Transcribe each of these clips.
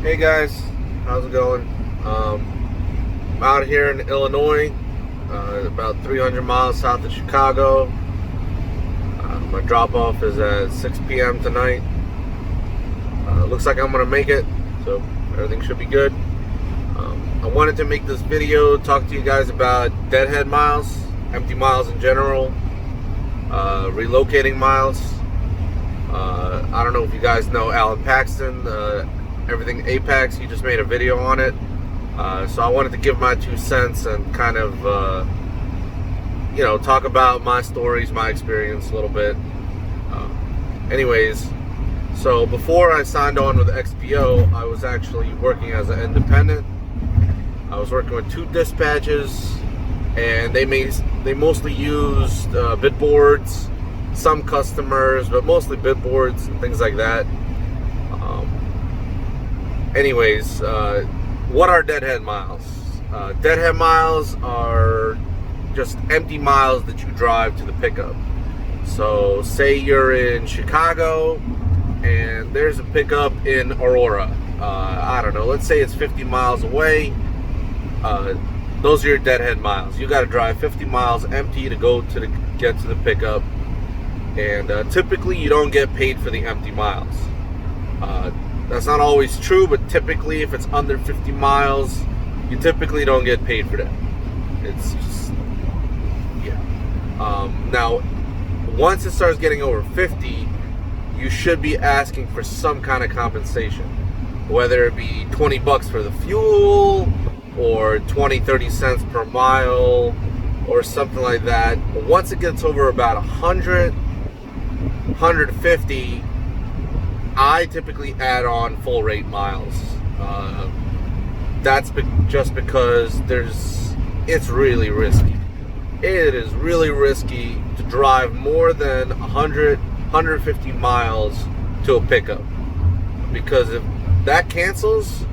Hey guys, how's it going? I'm out here in Illinois, about 300 miles south of Chicago. My drop off is at 6 p.m. tonight. Looks like I'm gonna make it, so everything should be good. I wanted to make this video, talk to you guys about deadhead miles, empty miles in general, relocating miles. I don't know if you guys know Alan Paxton, Everything Apex. He just made a video on it. So I wanted to give my 2 cents and kind of, talk about my stories, my experience a little bit. Anyways, so before I signed on with XPO, I was actually working as an independent. I was working with 2 dispatches, and they mostly used bid boards, some customers, but mostly bid boards and things like that. Anyways, what are deadhead miles? Deadhead miles are just empty miles that you drive to the pickup. So say you're in Chicago and there's a pickup in Aurora. I don't know, let's say it's 50 miles away. Those are your deadhead miles. You got to drive 50 miles empty to get to the pickup. And typically you don't get paid for the empty miles. That's not always true, but typically if it's under 50 miles, you typically don't get paid for that. It's just, yeah. Now, once it starts getting over 50, you should be asking for some kind of compensation, whether it be 20 bucks for the fuel or 20-30 cents per mile or something like that. But once it gets over about 100, 150, I typically add on full rate miles. That's just because it's really risky. It is really risky to drive more than 100, 150 miles to a pickup. Because if that cancels,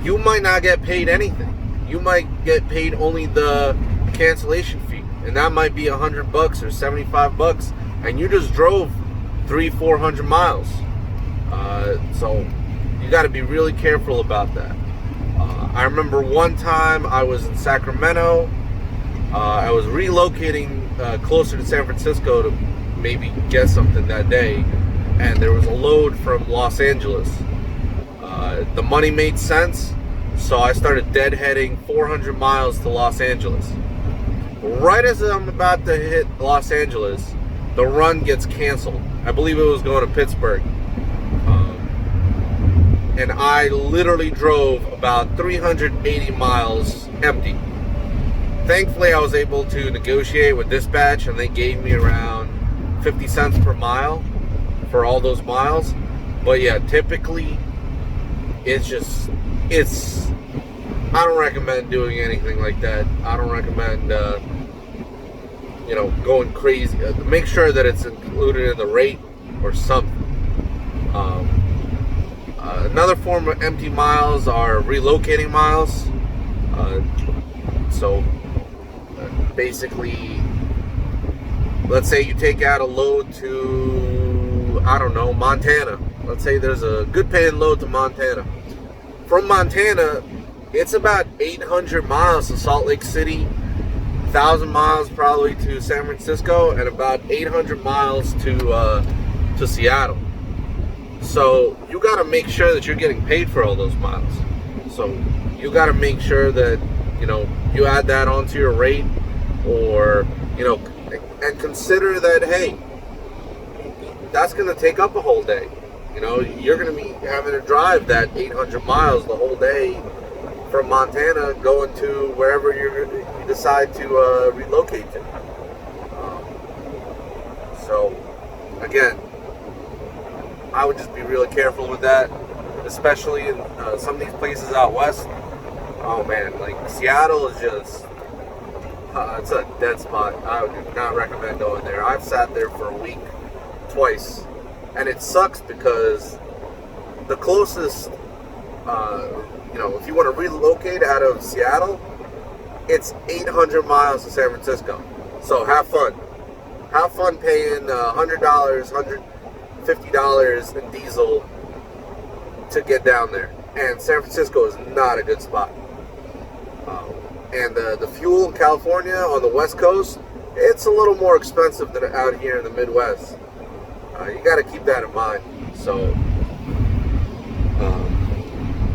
you might not get paid anything. You might get paid only the cancellation fee. And that might be 100 bucks or 75 bucks. And you just drove 300-400 miles. So you got to be really careful about that. I remember one time I was in Sacramento. I was relocating closer to San Francisco to maybe get something that day, and there was a load from Los Angeles. The money made sense, so I started deadheading 400 miles to Los Angeles. Right as I'm about to hit Los Angeles, the run gets canceled. I believe it was going to Pittsburgh. And I literally drove about 380 miles empty. Thankfully, I was able to negotiate with dispatch, and they gave me around 50 cents per mile for all those miles. But yeah, typically, I don't recommend doing anything like that. I don't recommend, going crazy. Make sure that it's included in the rate or something. Another form of empty miles are relocating miles. So basically, let's say you take out a load to, I don't know, Montana. Let's say there's a good paying load to Montana. From Montana, it's about 800 miles to Salt Lake City, 1,000 miles probably to San Francisco, and about 800 miles to Seattle. So you got to make sure that you're getting paid for all those miles. So you got to make sure that you add that onto your rate, or and consider that, hey, that's going to take up a whole day. You're going to be having to drive that 800 miles the whole day from Montana going to wherever you decide to relocate to. So again, I would just be really careful with that, especially in some of these places out west. Oh man, like Seattle is just, it's a dead spot. I would not recommend going there. I've sat there for a week twice, and it sucks because the closest, if you want to relocate out of Seattle, it's 800 miles to San Francisco. So have fun. Have fun paying $100, $150 in diesel to get down there. And San Francisco is not a good spot. And the fuel in California on the West Coast, it's a little more expensive than out here in the Midwest. You got to keep that in mind. So,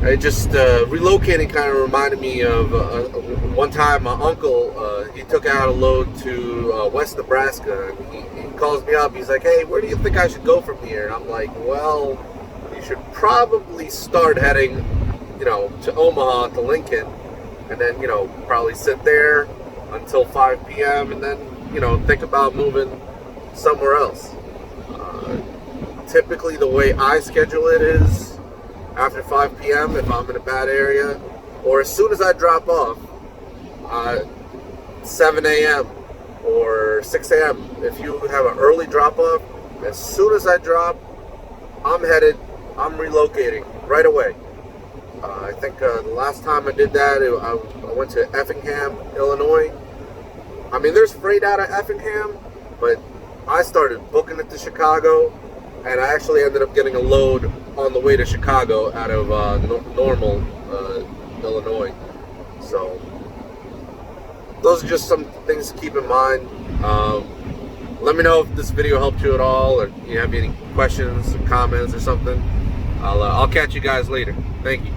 I just relocating kind of reminded me of one time my uncle, he took out a load to West Nebraska. And he calls me up. He's like, "Hey, where do you think I should go from here?" And I'm like, "Well, you should probably start heading, to Omaha, to Lincoln, and then, probably sit there until 5 p.m. and then, think about moving somewhere else." Typically, the way I schedule it is after 5 p.m. if I'm in a bad area, or as soon as I drop off, 7 a.m. or 6 a.m. If you have an early drop off, as soon as I drop, I'm relocating right away. I think the last time I did that, I went to Effingham, Illinois. I mean, there's freight out of Effingham, but I started booking it to Chicago, and I actually ended up getting a load on the way to Chicago out of Normal, Illinois. So those are just some things to keep in mind. Let me know if this video helped you at all, or you have any questions or comments or something. I'll catch you guys later. Thank you.